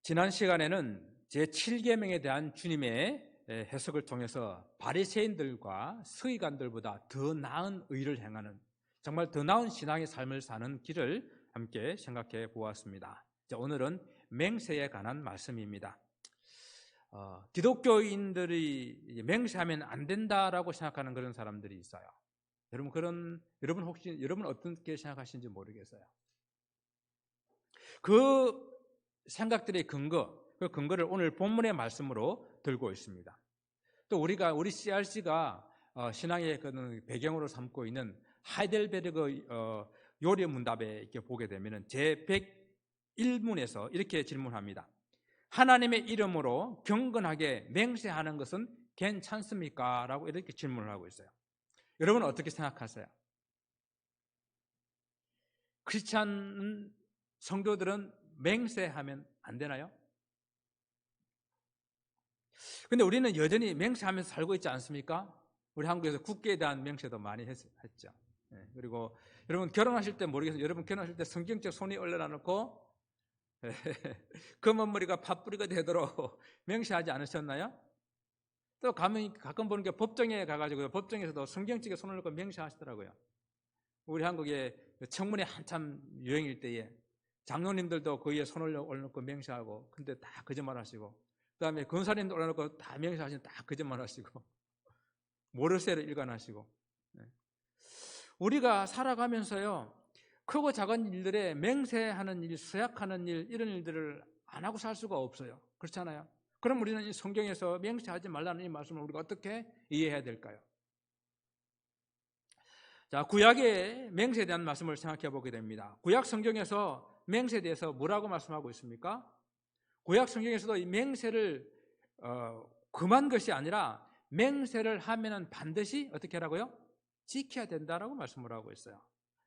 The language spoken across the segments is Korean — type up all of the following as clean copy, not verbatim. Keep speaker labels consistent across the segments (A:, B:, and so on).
A: 지난 시간에는 제7계명에 대한 주님의 해석을 통해서 바리새인들과 서기관들보다 더 나은 의를 행하는, 정말 더 나은 신앙의 삶을 사는 길을 함께 생각해 보았습니다. 오늘은 맹세에 관한 말씀입니다. 기독교인들이 맹세하면 안 된다라고 생각하는 그런 사람들이 있어요. 여러분 혹시 어떻게 생각하시는지 모르겠어요. 그 생각들의 그 근거를 오늘 본문의 말씀으로 들고 있습니다. 또 우리 CRC가 신앙의 그런 배경으로 삼고 있는 하이델베르그 요리 문답에 이렇게 보게 되면 제 101문에서 이렇게 질문합니다. 하나님의 이름으로 경건하게 맹세하는 것은 괜찮습니까? 라고 이렇게 질문을 하고 있어요. 여러분은 어떻게 생각하세요? 크리스찬 성도들은 맹세하면 안 되나요? 근데 우리는 여전히 맹세하면서 살고 있지 않습니까? 우리 한국에서 국기에 대한 맹세도 많이 했죠. 그리고 여러분 결혼하실 때 모르겠어요. 여러분 결혼하실 때 성경책 손이 올려놔 놓고 검은머리가 팥뿌리가 되도록 맹세하지 않으셨나요? 또 가끔 보는 게 법정에 가가지고 법정에서도 성경책에 손을 놓고 맹세하시더라고요. 우리 한국의 청문회 한참 유행일 때에 장로님들도 그 위에 손을 올려놓고 맹세하고, 근데 다 거짓말하시고, 그 다음에 권사님도 올려놓고 다 맹세하시는 다 거짓말하시고, 모르쇠를 일관하시고. 우리가 살아가면서요, 크고 작은 일들에 맹세하는 일, 서약하는 일, 이런 일들을 안 하고 살 수가 없어요. 그렇잖아요. 그럼 우리는 이 성경에서 맹세하지 말라는 이 말씀을 우리가 어떻게 이해해야 될까요? 자, 구약의 맹세에 대한 말씀을 생각해 보게 됩니다. 구약 성경에서 맹세에 대해서 뭐라고 말씀하고 있습니까? 구약 성경에서도 이 맹세를 금한 것이 아니라 맹세를 하면은 반드시 어떻게 하라고요? 지켜야 된다라고 말씀을 하고 있어요.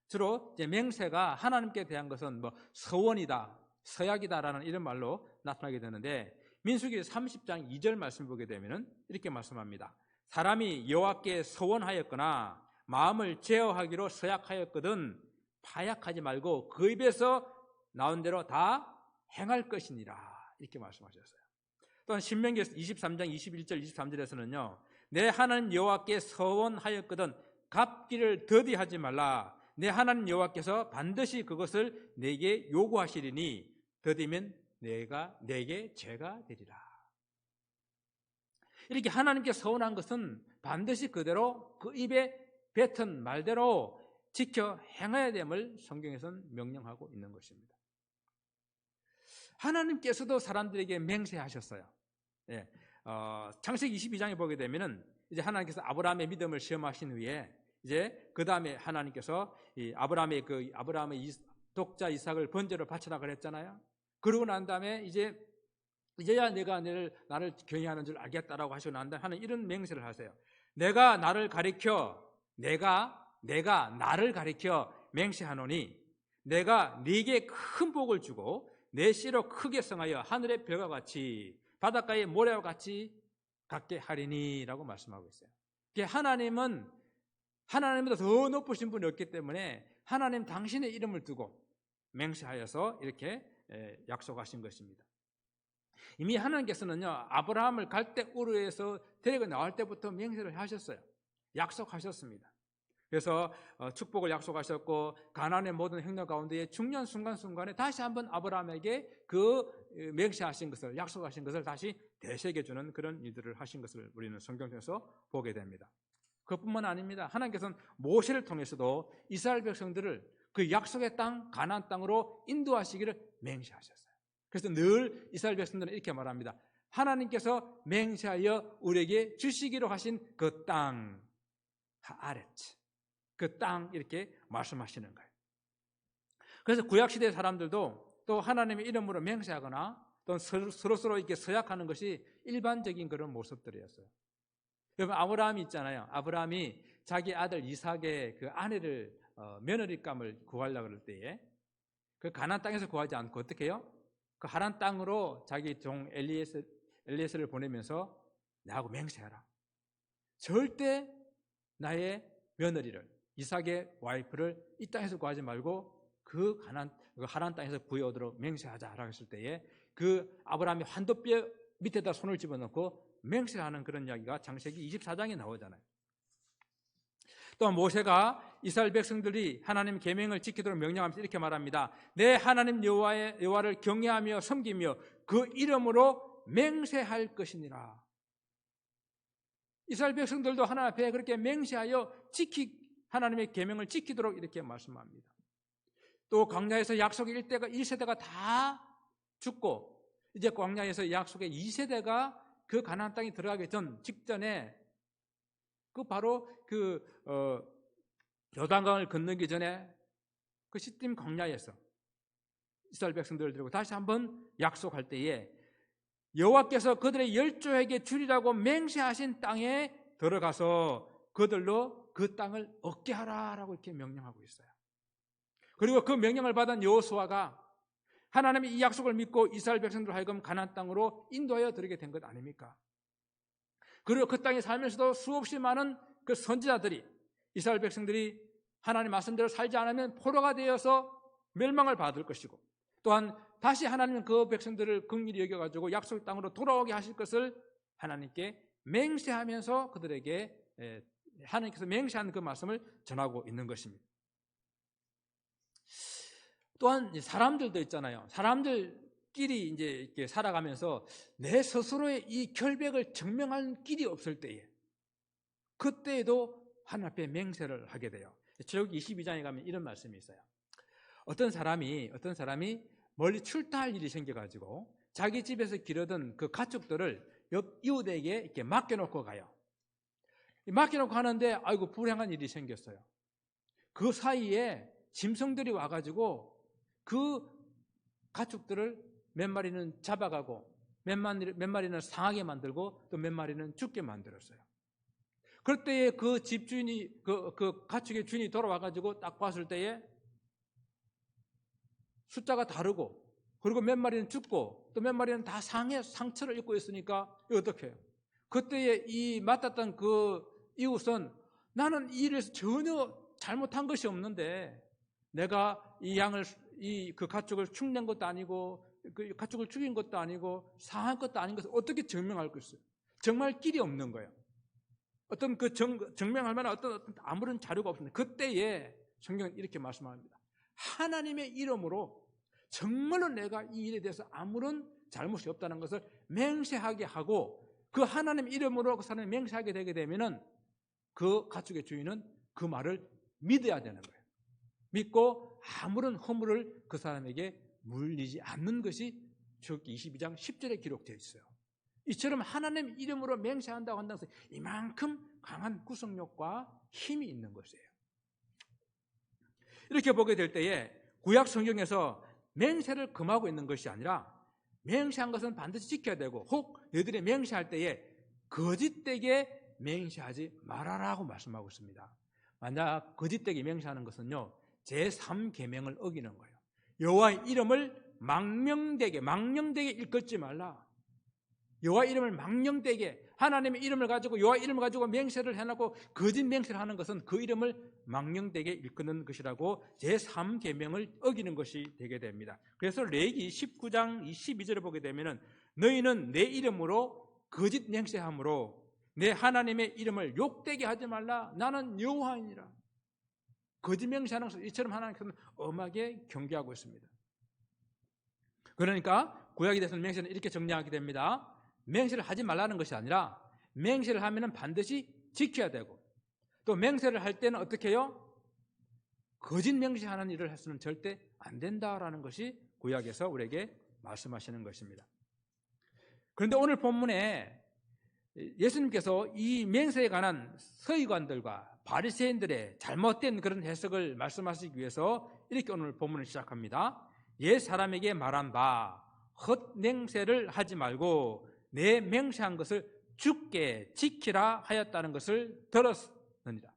A: 주로 이제 맹세가 하나님께 대한 것은 뭐 서원이다, 서약이다라는 이런 말로 나타나게 되는데, 민수기 30장 2절 말씀 보게 되면은 이렇게 말씀합니다. 사람이 여호와께 서원하였거나 마음을 제어하기로 서약하였거든 파약하지 말고 그 입에서 나온 대로 다 행할 것이니라, 이렇게 말씀하셨어요. 또한 신명기 23장 21절 23절에서는요, 내 하나님 여호와께 서원하였거든 갚기를 더디하지 말라. 내 하나님 여호와께서 반드시 그것을 내게 요구하시리니 더디면 내게 죄가 되리라. 이렇게 하나님께 서원한 것은 반드시 그대로 그 입에 뱉은 말대로 지켜 행해야 됨을 성경에서는 명령하고 있는 것입니다. 하나님께서도 사람들에게 맹세하셨어요. 창세기 22장에 보게 되면은 이제 하나님께서 아브라함의 믿음을 시험하신 후에 이제 그 다음에 하나님께서 아브라함의 독자 이삭을 번제로 바치라 그랬잖아요. 그러고 난 다음에 이제야 내가 나를 경외하는 줄 알겠다라고 하시고 난 다음에 하는 이런 맹세를 하세요. 내가 나를 가리켜 맹세하노니 내가 네게 큰 복을 주고 내 씨로 크게 성하여 하늘의 별과 같이 바닷가의 모래와 같이 갖게 하리니라고 말씀하고 있어요. 하나님보다 더 높으신 분이 없기 때문에 하나님 당신의 이름을 두고 맹세하여서 이렇게 약속하신 것입니다. 이미 하나님께서는요, 아브라함을 갈대 우르에서 데리고 나올 때부터 맹세를 하셨어요. 약속하셨습니다. 그래서 축복을 약속하셨고 가나안의 모든 행렬 가운데 중요한 순간순간에 다시 한번 아브라함에게 그 맹세하신 것을, 약속하신 것을 다시 되새겨주는 그런 일들을 하신 것을 우리는 성경에서 보게 됩니다. 그것뿐만 아닙니다. 하나님께서는 모세를 통해서도 이스라엘 백성들을 그 약속의 땅 가나안 땅으로 인도하시기를 맹세하셨어요. 그래서 늘 이스라엘 백성들은 이렇게 말합니다. 하나님께서 맹세하여 우리에게 주시기로 하신 그 땅, 하아렛, 그 땅, 이렇게 말씀하시는 거예요. 그래서 구약시대 사람들도 또 하나님의 이름으로 맹세하거나 또 서로 이렇게 서약하는 것이 일반적인 그런 모습들이었어요. 여러분, 아브라함이 있잖아요. 아브라함이 자기 아들 이삭의 그 아내를 며느리감을 구하려고 그럴 때에 그 가나안 땅에서 구하지 않고 어떻게 해요? 그 하란 땅으로 자기 종 엘리에셀을 보내면서 나하고 맹세하라. 절대 나의 며느리를, 이삭의 와이프를 이 땅에서 구하지 말고 그 하란 땅에서 구해오도록 맹세하자라고 했을 때에 그 아브라함이 환도뼈 밑에다 손을 집어넣고 맹세하는 그런 이야기가 창세기 24장에 나오잖아요. 또 모세가 이스라엘 백성들이 하나님 계명을 지키도록 명령하면서 이렇게 말합니다. 내 하나님 여호와를 경외하며 섬기며 그 이름으로 맹세할 것이니라. 이스라엘 백성들도 하나님 앞에 그렇게 맹세하여 하나님의 계명을 지키도록 이렇게 말씀합니다. 또 광야에서 약속의 1세대가 다 죽고 이제 광야에서 약속의 2세대가 그 가나안 땅에 들어가기 직전에 그 바로 요단강을 건너기 전에 그 시딤 광야에서 이스라엘 백성들을 데리고 다시 한번 약속할 때에 여호와께서 그들의 열조에게 주리라고 맹세하신 땅에 들어가서 그들로 그 땅을 얻게 하라라고 이렇게 명령하고 있어요. 그리고 그 명령을 받은 여호수아가 하나님의 이 약속을 믿고 이스라엘 백성들 하여금 가나안 땅으로 인도하여 들이게 된 것 아닙니까? 그리고 그 땅에 살면서도 수없이 많은 그 선지자들이 이스라엘 백성들이 하나님 말씀대로 살지 않으면 포로가 되어서 멸망을 받을 것이고 또한 다시 하나님은 그 백성들을 긍휼히 여겨가지고 약속 땅으로 돌아오게 하실 것을 하나님께 맹세하면서 그들에게 하나님께서 맹세한 그 말씀을 전하고 있는 것입니다. 또한 사람들도 있잖아요. 사람들끼리 이제 이렇게 살아가면서 내 스스로의 이 결백을 증명할 길이 없을 때에 그때에도 하나님 앞에 맹세를 하게 돼요. 출애굽기 22장에 가면 이런 말씀이 있어요. 어떤 사람이 멀리 출타할 일이 생겨가지고 자기 집에서 기르던 그 가축들을 옆 이웃에게 이렇게 맡겨놓고 가요. 맡겨놓고 가는데 아이고 불행한 일이 생겼어요. 그 사이에 짐승들이 와가지고 그 가축들을 몇 마리는 잡아가고 몇 마리는 상하게 만들고 또 몇 마리는 죽게 만들었어요. 그럴 때에 그 집주인이 그 가축의 주인이 돌아와가지고 딱 봤을 때에 숫자가 다르고 그리고 몇 마리는 죽고 또 몇 마리는 다 상처를 입고 있으니까 이거 어떻게 해요? 그때에 이 맡았던 그 이웃은 나는 이 일에서 전혀 잘못한 것이 없는데 내가 그 가축을 축낸 것도 아니고 그 가축을 죽인 것도 아니고 상한 것도 아닌 것을 어떻게 증명할 것이요? 정말 길이 없는 거예요. 어떤 그 증명할 만한 어떤 아무런 자료가 없습니다. 그때에 성경은 이렇게 말씀합니다. 하나님의 이름으로 정말로 내가 이 일에 대해서 아무런 잘못이 없다는 것을 맹세하게 하고 그 하나님 이름으로 그 사람이 맹세하게 되게 되면은 그 가축의 주인은 그 말을 믿어야 되는 거예요. 믿고 아무런 허물을 그 사람에게 물리지 않는 것이 출애굽기 22장 10절에 기록되어 있어요. 이처럼 하나님 이름으로 맹세한다고 한다는 것은 이만큼 강한 구속력과 힘이 있는 것이에요. 이렇게 보게 될 때에 구약 성경에서 맹세를 금하고 있는 것이 아니라 맹세한 것은 반드시 지켜야 되고 혹 너희들이 맹세할 때에 거짓되게 맹세하지 말아라고 말씀하고 있습니다. 만약 거짓되게 맹세하는 것은요 제3계명을 어기는 거예요. 여호와의 이름을 망령되게 일컫지 말라. 여호와 이름을 망령되게 하나님의 이름을 가지고 여호와 이름을 가지고 맹세를 해놓고 거짓 맹세를 하는 것은 그 이름을 망령되게 일컫는 것이라고 제3계명을 어기는 것이 되게 됩니다. 그래서 레위기 19장 22절을 보게 되면은 너희는 내 이름으로 거짓 맹세함으로 내 하나님의 이름을 욕되게 하지 말라. 나는 여호와이니라. 거짓 맹세하는 것을 이처럼 하나님께서는 엄하게 경계하고 있습니다. 그러니까 구약에 대해서는 맹세는 이렇게 정리하게 됩니다. 맹세를 하지 말라는 것이 아니라 맹세를 하면 반드시 지켜야 되고 또 맹세를 할 때는 어떻게 해요? 거짓 맹세하는 일을 해서는 절대 안 된다라는 것이 구약에서 우리에게 말씀하시는 것입니다. 그런데 오늘 본문에 예수님께서 이 맹세에 관한 서기관들과 바리새인들의 잘못된 그런 해석을 말씀하시기 위해서 이렇게 오늘 본문을 시작합니다. 옛 사람에게 말한 바 헛맹세를 하지 말고 내 맹세한 것을 주께 지키라 하였다는 것을 들었느니라.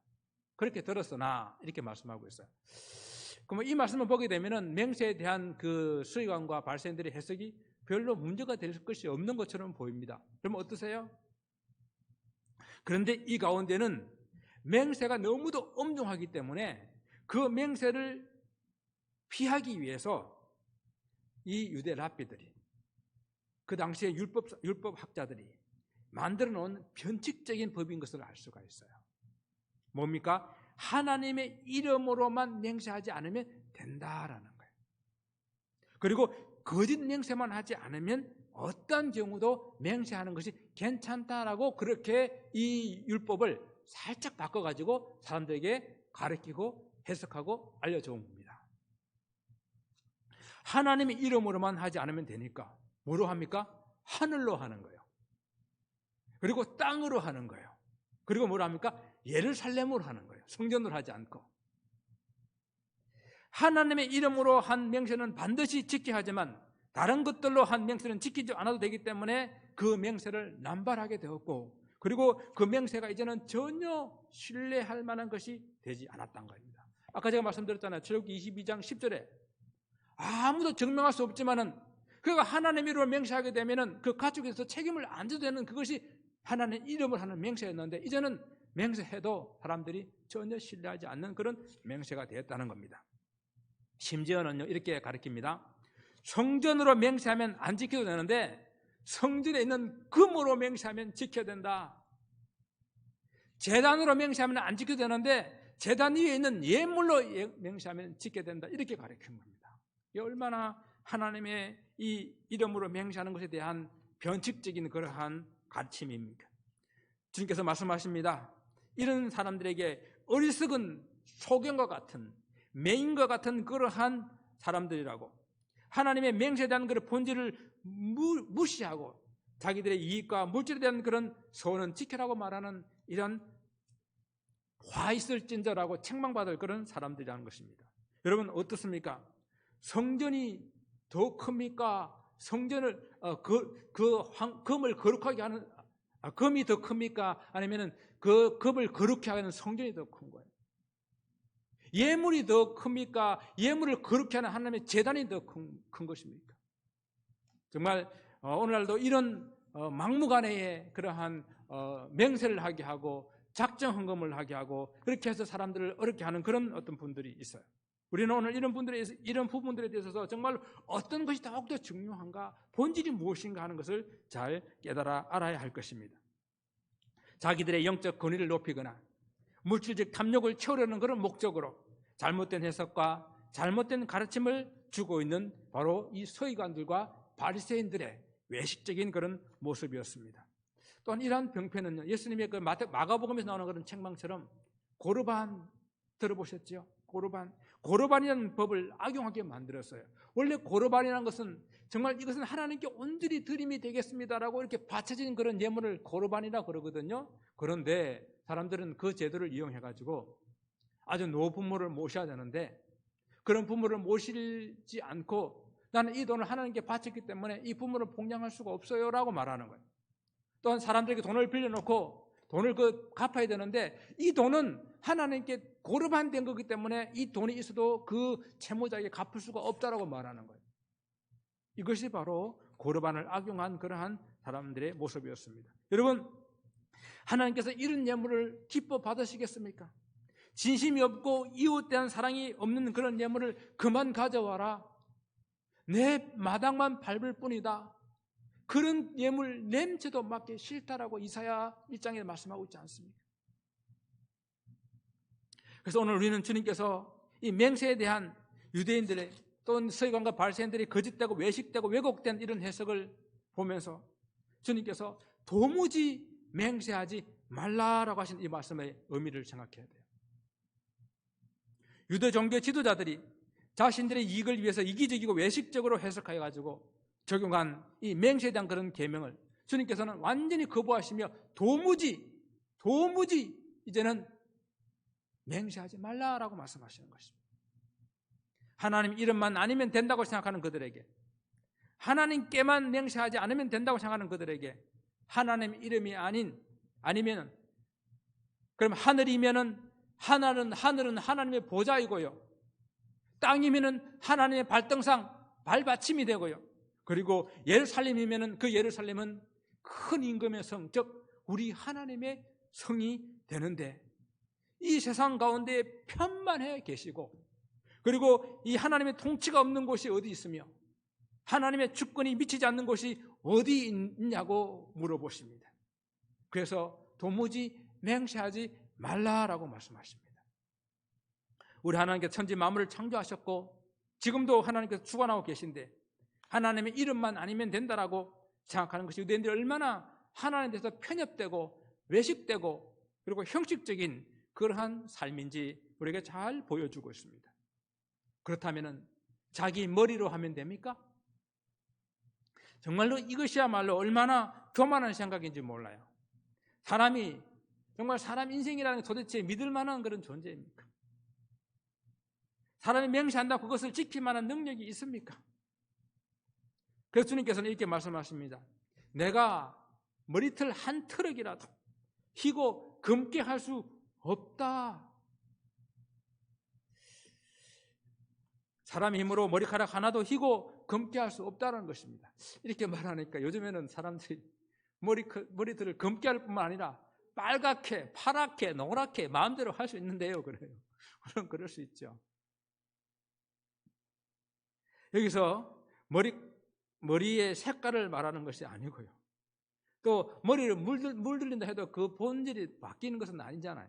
A: 그렇게 들었으나 이렇게 말씀하고 있어요. 그럼 이 말씀을 보게 되면은 맹세에 대한 그 서기관과 바리새인들의 해석이 별로 문제가 될 것이 없는 것처럼 보입니다. 그러면 어떠세요? 그런데 이 가운데는 맹세가 너무도 엄중하기 때문에 그 맹세를 피하기 위해서 이 유대 랍비들이 그 당시에 율법학자들이 만들어 놓은 변칙적인 법인 것을 알 수가 있어요. 뭡니까? 하나님의 이름으로만 맹세하지 않으면 된다라는 거예요. 그리고 거짓 맹세만 하지 않으면 어떤 경우도 맹세하는 것이 괜찮다라고 그렇게 이 율법을 살짝 바꿔가지고 사람들에게 가르치고 해석하고 알려준 겁니다. 하나님의 이름으로만 하지 않으면 되니까 뭐로 합니까? 하늘로 하는 거예요. 그리고 땅으로 하는 거예요. 그리고 뭐로 합니까? 예루살렘으로 하는 거예요. 성전으로 하지 않고. 하나님의 이름으로 한 맹세는 반드시 지켜야 하지만 다른 것들로 한 맹세는 지키지 않아도 되기 때문에 그 맹세를 남발하게 되었고, 그리고 그 맹세가 이제는 전혀 신뢰할 만한 것이 되지 않았던 겁니다. 아까 제가 말씀드렸잖아요. 출애굽기 22장 10절에 아무도 증명할 수 없지만은 그가 하나님 이름으로 맹세하게 되면은 그 가족에서 책임을 안 져도 되는 그것이 하나님 이름을 하는 맹세였는데, 이제는 맹세해도 사람들이 전혀 신뢰하지 않는 그런 맹세가 되었다는 겁니다. 심지어는요, 이렇게 가르칩니다. 성전으로 맹세하면 안 지켜도 되는데 성전에 있는 금으로 맹세하면 지켜야 된다. 제단으로 맹세하면 안 지켜도 되는데 제단 위에 있는 예물로 맹세하면 지켜야 된다. 이렇게 가르친 겁니다. 이게 얼마나 하나님의 이 이름으로 맹세하는 것에 대한 변칙적인 그러한 가르침입니까? 주님께서 말씀하십니다. 이런 사람들에게 어리석은 소경과 같은 맹인과 같은 그러한 사람들이라고, 하나님의 맹세에 대한 그런 본질을 무시하고 자기들의 이익과 물질에 대한 그런 소원은 지켜라고 말하는 이런 화 있을진저라고 책망받을 그런 사람들이라는 것입니다. 여러분 어떻습니까? 성전이 더 큽니까? 성전을 금을 거룩하게 하는 금이 더 큽니까? 아니면은 그 금을 거룩하게 하는 성전이 더 큰 거예요? 예물이 더 큽니까? 예물을 거룩히 하는 하나님의 제단이 더 큰 것입니까? 정말 오늘날도 이런 막무가내의 그러한 맹세를 하게 하고 작정 헌금을 하게 하고 그렇게 해서 사람들을 어렵게 하는 그런 어떤 분들이 있어요. 우리는 오늘 이런 부분들에 대해서 정말 어떤 것이 더욱더 중요한가, 본질이 무엇인가 하는 것을 잘 깨달아 알아야 할 것입니다. 자기들의 영적 권위를 높이거나 물질적 탐욕을 채우려는 그런 목적으로 잘못된 해석과 잘못된 가르침을 주고 있는 바로 이 서기관들과 바리새인들의 외식적인 그런 모습이었습니다. 또한 이러한 병폐는요, 예수님의 그 마가복음에서 나오는 그런 책망처럼 고르반 들어보셨죠? 고르반이라는 법을 악용하게 만들었어요. 원래 고르반이라는 것은 정말 이것은 하나님께 온전히 드림이 되겠습니다라고 이렇게 바쳐진 그런 예물을 고르반이라고 그러거든요. 그런데 사람들은 그 제도를 이용해가지고 아주 노부모를 모셔야 되는데 그런 부모를 모시지 않고 나는 이 돈을 하나님께 바쳤기 때문에 이 부모를 봉양할 수가 없어요 라고 말하는 거예요. 또한 사람들에게 돈을 빌려놓고 돈을 갚아야 되는데 이 돈은 하나님께 고르반된 거기 때문에 이 돈이 있어도 그 채무자에게 갚을 수가 없다라고 말하는 거예요. 이것이 바로 고르반을 악용한 그러한 사람들의 모습이었습니다. 여러분, 하나님께서 이런 예물을 기뻐 받으시겠습니까? 진심이 없고 이웃에 대한 사랑이 없는 그런 예물을 그만 가져와라. 내 마당만 밟을 뿐이다. 그런 예물 냄새도 맡기 싫다라고 이사야 1장에 말씀하고 있지 않습니까? 그래서 오늘 우리는 주님께서 이 맹세에 대한 유대인들의 또는 서기관과 바리새인들이 거짓되고 외식되고 왜곡된 이런 해석을 보면서 주님께서 도무지 맹세하지 말라라고 하신 이 말씀의 의미를 생각해야 돼요. 유대 종교 지도자들이 자신들의 이익을 위해서 이기적이고 외식적으로 해석하여 가지고 적용한 이 맹세에 대한 그런 계명을 주님께서는 완전히 거부하시며 도무지 이제는 맹세하지 말라라고 말씀하시는 것입니다. 하나님 이름만 아니면 된다고 생각하는 그들에게, 하나님께만 맹세하지 않으면 된다고 생각하는 그들에게 하나님 이름이 아니면 그럼 하늘이면은 하늘은 하나님의 보좌이고요, 땅이면은 하나님의 발등상 발받침이 되고요, 그리고 예루살렘이면은 그 예루살렘은 큰 임금의 성, 즉 우리 하나님의 성이 되는데 이 세상 가운데 편만해 계시고, 그리고 이 하나님의 통치가 없는 곳이 어디 있으며 하나님의 주권이 미치지 않는 곳이 어디 있냐고 물어보십니다. 그래서 도무지 맹세하지 말라라고 말씀하십니다. 우리 하나님께서 천지 만물을 창조하셨고 지금도 하나님께서 주관하고 계신데 하나님의 이름만 아니면 된다라고 생각하는 것이 유대인들이 얼마나 하나님에 대해서 편협되고 외식되고 그리고 형식적인 그러한 삶인지 우리에게 잘 보여주고 있습니다. 그렇다면 자기 머리로 하면 됩니까? 정말로 이것이야말로 얼마나 교만한 생각인지 몰라요. 사람이 정말 사람 인생이라는 게 도대체 믿을 만한 그런 존재입니까? 사람이 맹세한다고 그것을 지킬 만한 능력이 있습니까? 그래서 주님께서는 이렇게 말씀하십니다. 내가 머리털 한 트럭이라도 희고 검게 할 수 없다. 사람의 힘으로 머리카락 하나도 희고 검게 할 수 없다는 것입니다. 이렇게 말하니까 요즘에는 사람들이 머리털을 검게 할 뿐만 아니라 빨갛게, 파랗게, 노랗게 마음대로 할 수 있는데요. 그래요. 물론 그럴 수 있죠. 여기서 머리의 색깔을 말하는 것이 아니고요. 또 머리를 물들린다 해도 그 본질이 바뀌는 것은 아니잖아요.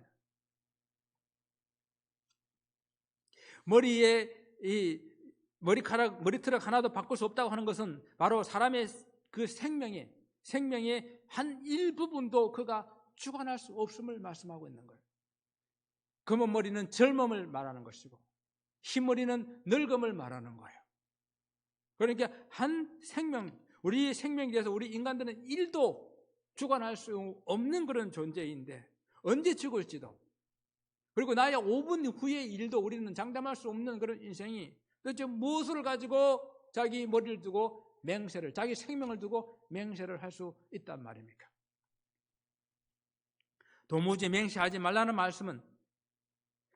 A: 머리털 하나도 바꿀 수 없다고 하는 것은 바로 사람의 그 생명의 한 일부분도 그가 주관할 수 없음을 말씀하고 있는 거예요. 검은 머리는 젊음을 말하는 것이고 흰머리는 늙음을 말하는 거예요. 그러니까 우리 생명에 대해서 우리 인간들은 1도 주관할 수 없는 그런 존재인데 언제 죽을지도 그리고 나의 5분 후의 일도 우리는 장담할 수 없는 그런 인생이 도대체 무엇을 가지고 자기 머리를 두고 자기 생명을 두고 맹세를 할 수 있단 말입니까? 도무지 맹세하지 말라는 말씀은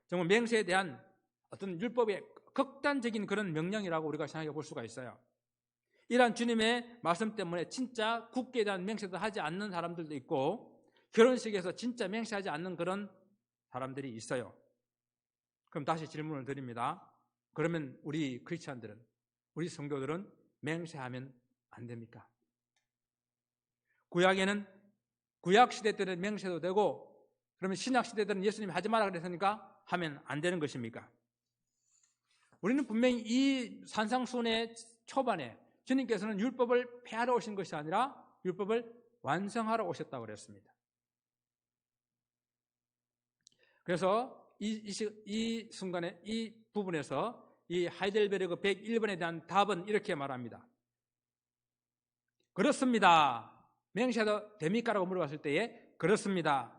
A: 정말 맹세에 대한 어떤 율법의 극단적인 그런 명령이라고 우리가 생각해 볼 수가 있어요. 이러한 주님의 말씀 때문에 진짜 국기에 대한 맹세도 하지 않는 사람들도 있고 결혼식에서 진짜 맹세하지 않는 그런 사람들이 있어요. 그럼 다시 질문을 드립니다. 그러면 우리 크리스찬들은, 우리 성도들은 맹세하면 안 됩니까? 구약 시대 때는 맹세도 되고 그러면 신약 시대 때는 예수님이 하지 마라 그랬으니까 하면 안 되는 것입니까? 우리는 분명히 이 산상수훈의 초반에 주님께서는 율법을 폐하러 오신 것이 아니라 율법을 완성하러 오셨다고 그랬습니다. 그래서 이 순간에 이 부분에서 이 하이델베르그 101번에 대한 답은 이렇게 말합니다. 그렇습니다. 맹세도 됩니까? 라고 물어봤을 때에 그렇습니다.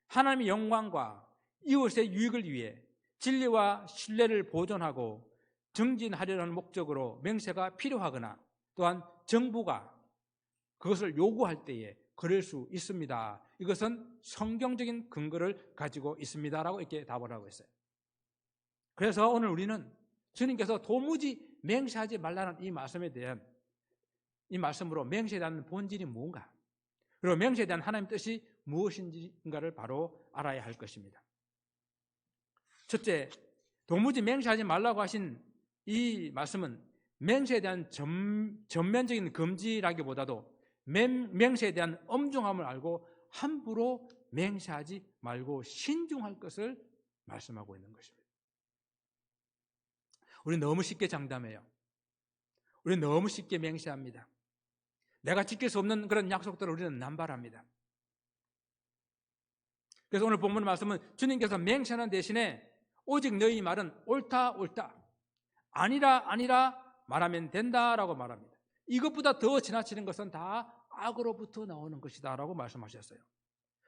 A: 하나님의 영광과 이웃의 유익을 위해 진리와 신뢰를 보존하고 증진하려는 목적으로 맹세가 필요하거나 또한 정부가 그것을 요구할 때에 그럴 수 있습니다. 이것은 성경적인 근거를 가지고 있습니다라고 이렇게 답을 하고 있어요. 그래서 오늘 우리는 주님께서 도무지 맹세하지 말라는 이 말씀에 대한 이 말씀으로 맹세에 대한 본질이 뭔가 그리고 맹세에 대한 하나님의 뜻이 무엇인가를 바로 알아야 할 것입니다. 첫째, 도무지 맹세하지 말라고 하신 이 말씀은 맹세에 대한 전면적인 금지라기보다도 맹세에 대한 엄중함을 알고 함부로 맹세하지 말고 신중할 것을 말씀하고 있는 것입니다. 우리는 너무 쉽게 장담해요. 우리는 너무 쉽게 맹세합니다. 내가 지킬 수 없는 그런 약속들을 우리는 남발합니다. 그래서 오늘 본문 말씀은 주님께서 맹세하는 대신에 오직 너희 말은 옳다 아니라 말하면 된다라고 말합니다. 이것보다 더 지나치는 것은 다 악으로부터 나오는 것이다 라고 말씀하셨어요.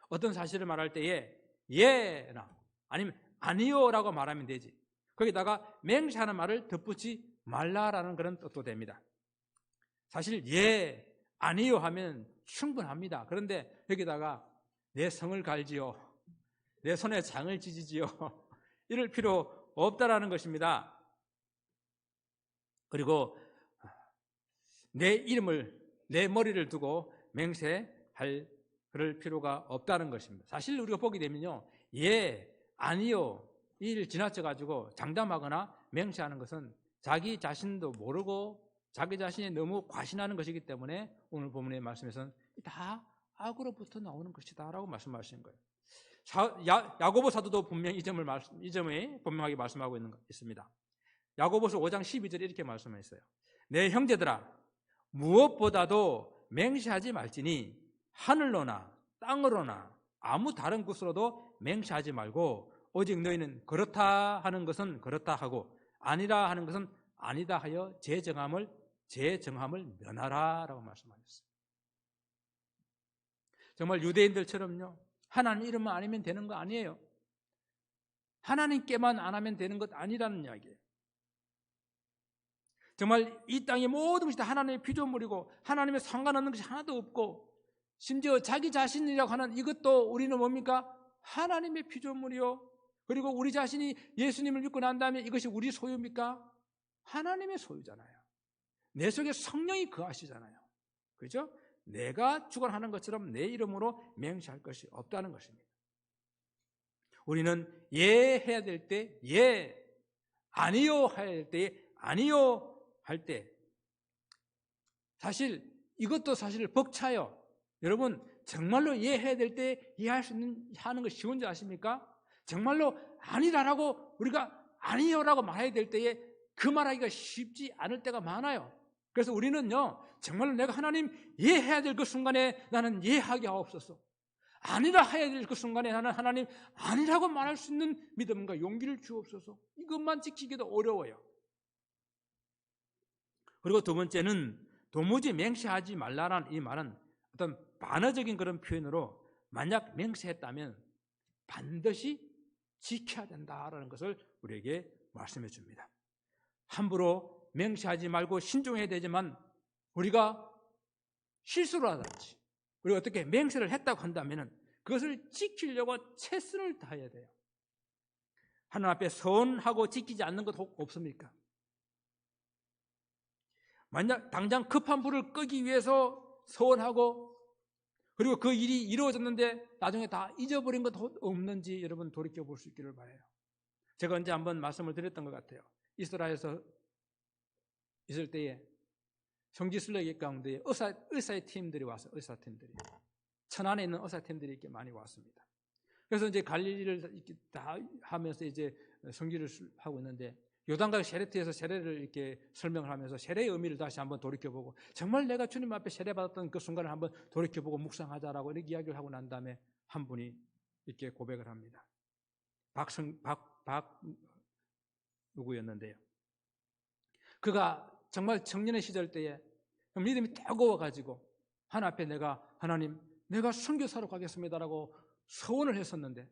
A: 어떤 사실을 말할 때에 예나 아니면 아니요라고 말하면 되지 거기다가 맹세하는 말을 덧붙이지 말라라는 그런 뜻도 됩니다. 사실 예, 아니요 하면 충분합니다. 그런데 여기다가 내 성을 갈지요, 내 손에 장을 찢지요 이럴 필요 없다라는 것입니다. 그리고 내 머리를 두고 맹세할 그럴 필요가 없다는 것입니다. 사실 우리가 보게 되면요, 예, 아니요 이를 지나쳐가지고 장담하거나 맹세하는 것은 자기 자신도 모르고 자기 자신이 너무 과신하는 것이기 때문에 오늘 본문의 말씀에서는 다 악으로부터 나오는 것이다 라고 말씀하시는 거예요. 야고보 사도도 분명히 이 점에 분명하게 말씀하고 있습니다. 야고보서 5장 12절에 이렇게 말씀했어요. 내 형제들아, 무엇보다도 맹세하지 말지니 하늘로나 땅으로나 아무 다른 곳으로도 맹세하지 말고 오직 너희는 그렇다 하는 것은 그렇다 하고 아니라 하는 것은 아니다 하여 제 정함을 면하라 라고 말씀하셨어요. 정말 유대인들처럼요, 하나님 이름만 아니면 되는 거 아니에요. 하나님께만 안 하면 되는 것 아니라는 이야기예요. 정말 이 땅의 모든 것이 다 하나님의 피조물이고 하나님의 상관없는 것이 하나도 없고 심지어 자기 자신이라고 하는 이것도 우리는 뭡니까? 하나님의 피조물이요. 그리고 우리 자신이 예수님을 믿고 난 다음에 이것이 우리 소유입니까? 하나님의 소유잖아요. 내 속에 성령이 거하시잖아요. 그죠? 내가 주관하는 것처럼 내 이름으로 맹세할 것이 없다는 것입니다. 우리는 예 해야 될 때 예, 아니요 해야 될 때 아니요 할 때, 사실 이것도 사실 벅차요. 여러분 정말로 예 해야 될 때 예 하는 거 쉬운지 아십니까? 정말로 아니라라고 우리가 아니요라고 말해야 될 때에 그 말하기가 쉽지 않을 때가 많아요. 그래서 우리는요, 정말로 내가 하나님 예 해야 될 그 순간에 나는 예 하게 하옵소서, 아니라 해야 될 그 순간에 나는 하나님 아니라고 말할 수 있는 믿음과 용기를 주옵소서. 이것만 지키기도 어려워요. 그리고 두 번째는 도무지 맹세하지 말라라는 이 말은 어떤 반어적인 그런 표현으로 만약 맹세했다면 반드시 지켜야 된다라는 것을 우리에게 말씀해 줍니다. 함부로 맹세하지 말고 신중해야 되지만 우리가 실수를 하든지 우리가 어떻게 맹세를 했다고 한다면 그것을 지키려고 최선을 다해야 돼요. 하나님 앞에 서원하고 지키지 않는 것 없습니까? 만약 당장 급한 불을 끄기 위해서 서원하고 그리고 그 일이 이루어졌는데 나중에 다 잊어버린 것 없는지 여러분 돌이켜볼 수 있기를 바라요. 제가 언제 한번 말씀을 드렸던 것 같아요. 이스라엘에서 있을 때에 성지순례 가운데 의사의 팀들이 왔어요. 의사팀들이. 천안에 있는 의사팀들이 이렇게 많이 왔습니다. 그래서 이제 갈릴리를 이렇게 다 하면서 이제 성지를 하고 있는데 요단강 세례트에서 세례를 이렇게 설명을 하면서 세례의 의미를 다시 한번 돌이켜보고 정말 내가 주님 앞에 세례받았던 그 순간을 한번 돌이켜보고 묵상하자라고 이렇게 이야기를 하고 난 다음에 한 분이 이렇게 고백을 합니다. 누구였는데요. 그가 정말 청년의 시절 때에 믿음이 뜨거워가지고 하나님 앞에 하나님 내가 선교사로 가겠습니다라고 서원을 했었는데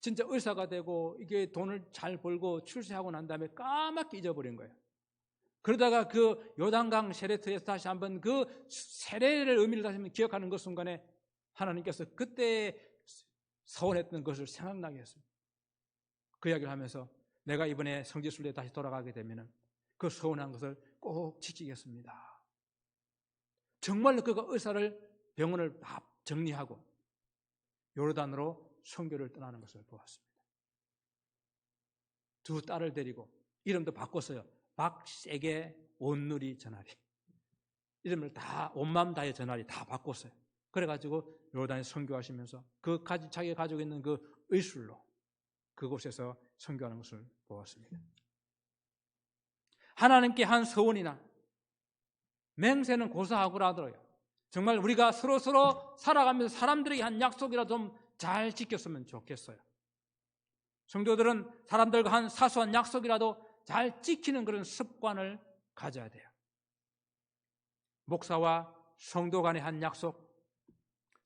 A: 진짜 의사가 되고 이게 돈을 잘 벌고 출세하고 난 다음에 까맣게 잊어버린 거예요. 그러다가 그 요단강 세례터에서 다시 한번 그 세례를 의미를 다시 한번 기억하는 그 순간에 하나님께서 그때 서원했던 것을 생각나게 했습니다. 그 이야기를 하면서 내가 이번에 성지순례에 다시 돌아가게 되면 그 서원한 것을 꼭 지키겠습니다. 정말로 그가 병원을 다 정리하고 요르단으로 선교를 떠나는 것을 보았습니다. 두 딸을 데리고 이름도 바꿨어요. 박세계 온누리 전하리. 이름을 다 온맘 다해 전하리 다 바꿨어요. 그래가지고 요르단에 선교하시면서 자기가 가지고 있는 그 의술로 그곳에서 선교하는 것을 보았습니다. 하나님께 한 서원이나 맹세는 고사하고라더라고요. 정말 우리가 서로 살아가면서 사람들에게 한 약속이라도 좀 잘 지켰으면 좋겠어요. 성도들은 사람들과 한 사소한 약속이라도 잘 지키는 그런 습관을 가져야 돼요. 목사와 성도 간의 한 약속,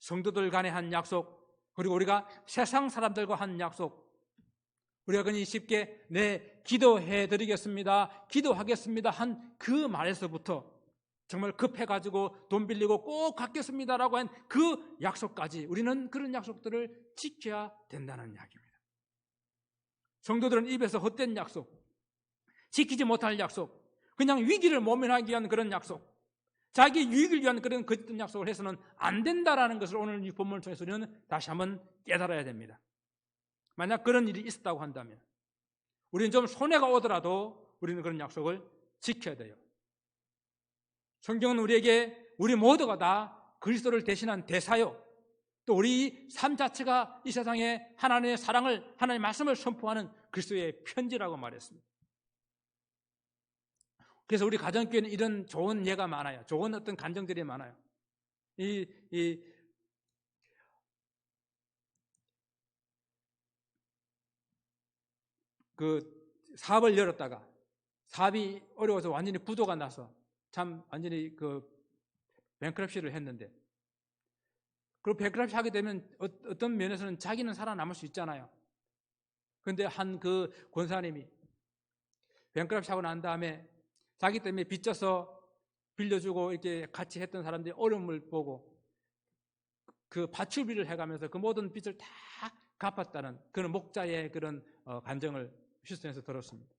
A: 성도들 간의 한 약속, 그리고 우리가 세상 사람들과 한 약속, 우리가 그냥 쉽게 기도해 드리겠습니다, 기도하겠습니다 한 그 말에서부터 정말 급해가지고 돈 빌리고 꼭 갚겠습니다라고 한 그 약속까지 우리는 그런 약속들을 지켜야 된다는 이야기입니다. 성도들은 입에서 헛된 약속, 지키지 못할 약속, 그냥 위기를 모면하기 위한 그런 약속, 자기 유익을 위한 그런 거짓된 약속을 해서는 안 된다라는 것을 오늘 이 본문을 통해서 우리는 다시 한번 깨달아야 됩니다. 만약 그런 일이 있었다고 한다면 우리는 좀 손해가 오더라도 우리는 그런 약속을 지켜야 돼요. 성경은 우리에게 우리 모두가 다 그리스도를 대신한 대사요, 또 우리 삶 자체가 이 세상에 하나님의 사랑을, 하나님의 말씀을 선포하는 그리스도의 편지라고 말했습니다. 그래서 우리 가정교회는 이런 좋은 예가 많아요. 좋은 어떤 간증들이 많아요. 그 사업을 열었다가 사업이 어려워서 완전히 부도가 나서 참 완전히 그 뱅크럽시를 했는데, 그리고 뱅크럽시 하게 되면 어떤 면에서는 자기는 살아남을 수 있잖아요. 그런데 한 그 권사님이 뱅크럽시 하고 난 다음에 자기 때문에 빚져서 빌려주고 이렇게 같이 했던 사람들이 어려움을 보고 그 파출비를 해가면서 그 모든 빚을 다 갚았다는 그런 목자의 그런 간증을 휴스턴에서 들었습니다.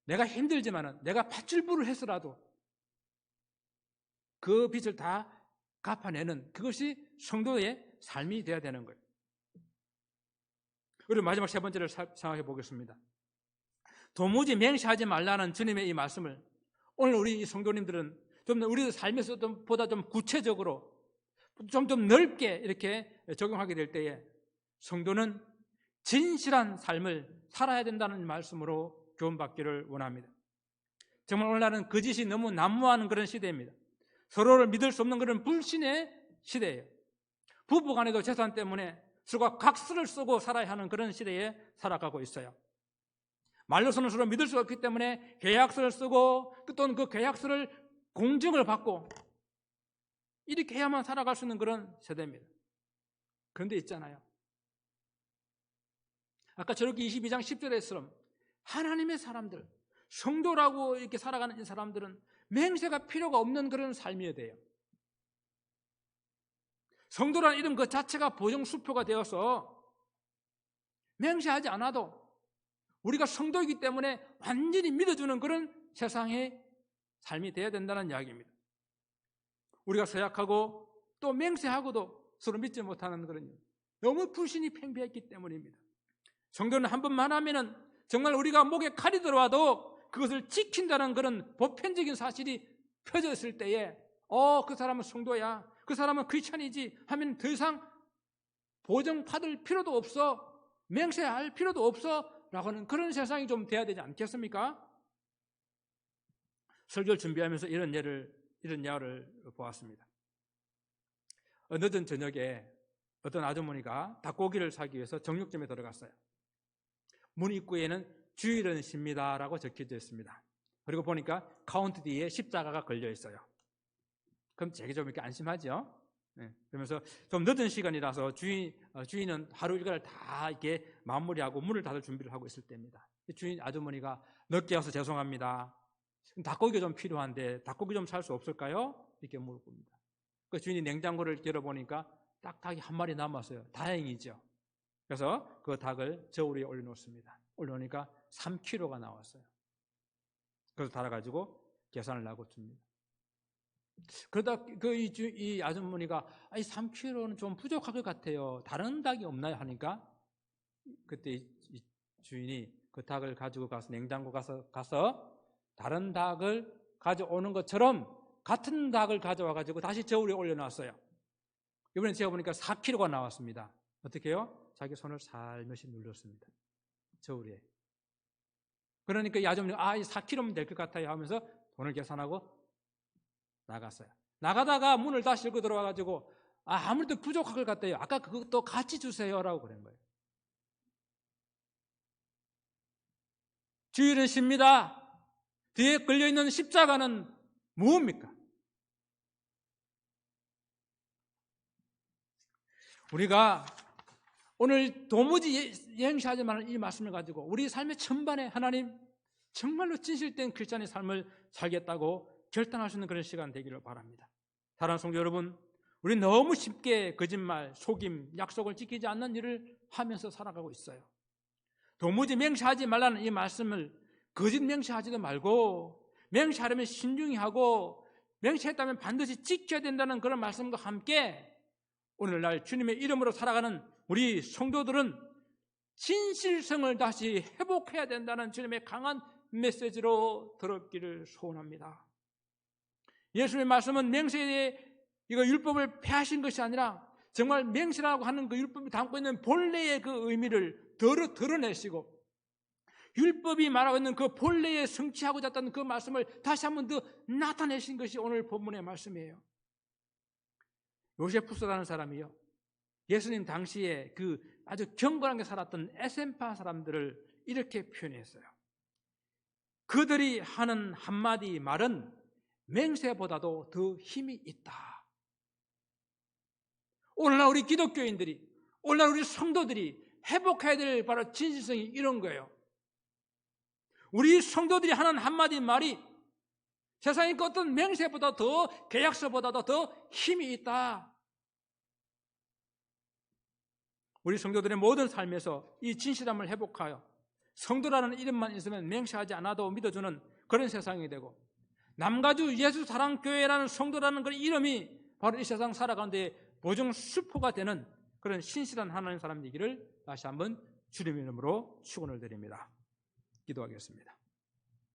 A: 내가 힘들지만은 내가 파출부를 했어라도 그 빚을 다 갚아내는 그것이 성도의 삶이 되어야 되는 거예요. 그리고 마지막 세 번째를 생각해 보겠습니다. 도무지 맹세하지 말라는 주님의 이 말씀을 오늘 우리 성도님들은 좀 우리 삶에서 보다 좀 구체적으로 좀 넓게 이렇게 적용하게 될 때에 성도는 진실한 삶을 살아야 된다는 말씀으로 교훈받기를 원합니다. 정말 오늘날은 거짓이 너무 난무하는 그런 시대입니다. 서로를 믿을 수 없는 그런 불신의 시대예요. 부부 간에도 재산 때문에 서로가 각서를 쓰고 살아야 하는 그런 시대에 살아가고 있어요. 말로서는 서로 믿을 수 없기 때문에 계약서를 쓰고 또는 그 계약서를 공증을 받고 이렇게 해야만 살아갈 수 있는 그런 세대입니다. 그런데 있잖아요, 아까 저렇게 22장 10절에처럼 하나님의 사람들, 성도라고 이렇게 살아가는 이 사람들은 맹세가 필요가 없는 그런 삶이어야 돼요. 성도라는 이름 그 자체가 보정수표가 되어서 맹세하지 않아도 우리가 성도이기 때문에 완전히 믿어주는 그런 세상의 삶이 되어야 된다는 이야기입니다. 우리가 서약하고 또 맹세하고도 서로 믿지 못하는 그런 너무 불신이 팽배했기 때문입니다. 성도는 한 번만 하면은 정말 우리가 목에 칼이 들어와도 그것을 지킨다는 그런 보편적인 사실이 펴져 있을 때에 그 사람은 성도야, 그 사람은 크리스찬이지 하면 더 이상 보정받을 필요도 없어, 맹세할 필요도 없어 라고 하는 그런 세상이 좀 돼야 되지 않겠습니까? 설교를 준비하면서 이런 예를 보았습니다. 늦은 저녁에 어떤 아주머니가 닭고기를 사기 위해서 정육점에 들어갔어요. 문 입구에는 주일은십니다 라고 적혀져 있습니다. 그리고 보니까 카운트 뒤에 십자가가 걸려 있어요. 그럼 제게 좀 이렇게 안심하죠? 네. 그러면서 좀 늦은 시간이라서 주인은 하루 일과를 다 이렇게 마무리하고 문을 닫을 준비를 하고 있을 때입니다. 주인 아주머니가 늦게 와서 죄송합니다. 닭고기가 좀 필요한데 닭고기 좀 살 수 없을까요? 이렇게 물어봅니다. 그 주인이 냉장고를 열어보니까 딱 닭이 한 마리 남았어요. 다행이죠. 그래서 그 닭을 저울 위에 올려놓습니다. 올려놓으니까 3kg가 나왔어요. 그래서 달아가지고 계산을 하고 줍니다. 그러다 이 아주머니가 3kg는 좀 부족할 것 같아요. 다른 닭이 없나요? 하니까 그때 이 주인이 그 닭을 가지고 가서 냉장고 가서 다른 닭을 가져오는 것처럼 같은 닭을 가져와가지고 다시 저울에 올려놨어요. 이번엔 제가 보니까 4kg가 나왔습니다. 어떻게 해요? 자기 손을 살며시 눌렀습니다. 저울에. 그러니까 이 아주머니가 4kg면 될 것 같아요 하면서 돈을 계산하고 나갔어요. 나가다가 문을 다시 열고 들어와가지고 아무래도 부족할 것 같아요. 아까 그것도 같이 주세요라고 그런 거예요. 주일은 십니다. 뒤에 걸려있는 십자가는 무엇입니까? 우리가 오늘 도무지 예행시하지 말는 이 말씀을 가지고 우리 삶의 전반에 하나님 정말로 진실된 크리스찬의 삶을 살겠다고 결단할 수 있는 그런 시간 되기를 바랍니다. 사랑하는 성도 여러분, 우리 너무 쉽게 거짓말, 속임, 약속을 지키지 않는 일을 하면서 살아가고 있어요. 도무지 맹세하지 말라는 이 말씀을 거짓 맹세하지도 말고 맹세하려면 신중히 하고 맹세했다면 반드시 지켜야 된다는 그런 말씀과 함께 오늘날 주님의 이름으로 살아가는 우리 성도들은 진실성을 다시 회복해야 된다는 주님의 강한 메시지로 들었기를 소원합니다. 예수님의 말씀은 맹세에 이거 율법을 폐하신 것이 아니라 정말 맹세라고 하는 그 율법이 담고 있는 본래의 그 의미를 드러내시고 율법이 말하고 있는 그 본래에 성취하고자 했던 그 말씀을 다시 한번 더 나타내신 것이 오늘 본문의 말씀이에요. 요세푸스라는 사람이요, 예수님 당시에 그 아주 경건하게 살았던 에센파 사람들을 이렇게 표현했어요. 그들이 하는 한마디 말은 맹세보다도 더 힘이 있다. 오늘날 우리 기독교인들이, 오늘날 우리 성도들이 회복해야 될 바로 진실성이 이런 거예요. 우리 성도들이 하는 한마디 말이 세상의 어떤 맹세보다 더, 계약서보다도 더 힘이 있다. 우리 성도들의 모든 삶에서 이 진실함을 회복하여 성도라는 이름만 있으면 맹세하지 않아도 믿어주는 그런 세상이 되고, 남가주 예수사랑교회라는 성도라는 그런 이름이 바로 이 세상 살아가는데 보증 수포가 되는 그런 신실한 하나님 사람 되기를 다시 한번 주님의 이름으로 축원을 드립니다. 기도하겠습니다.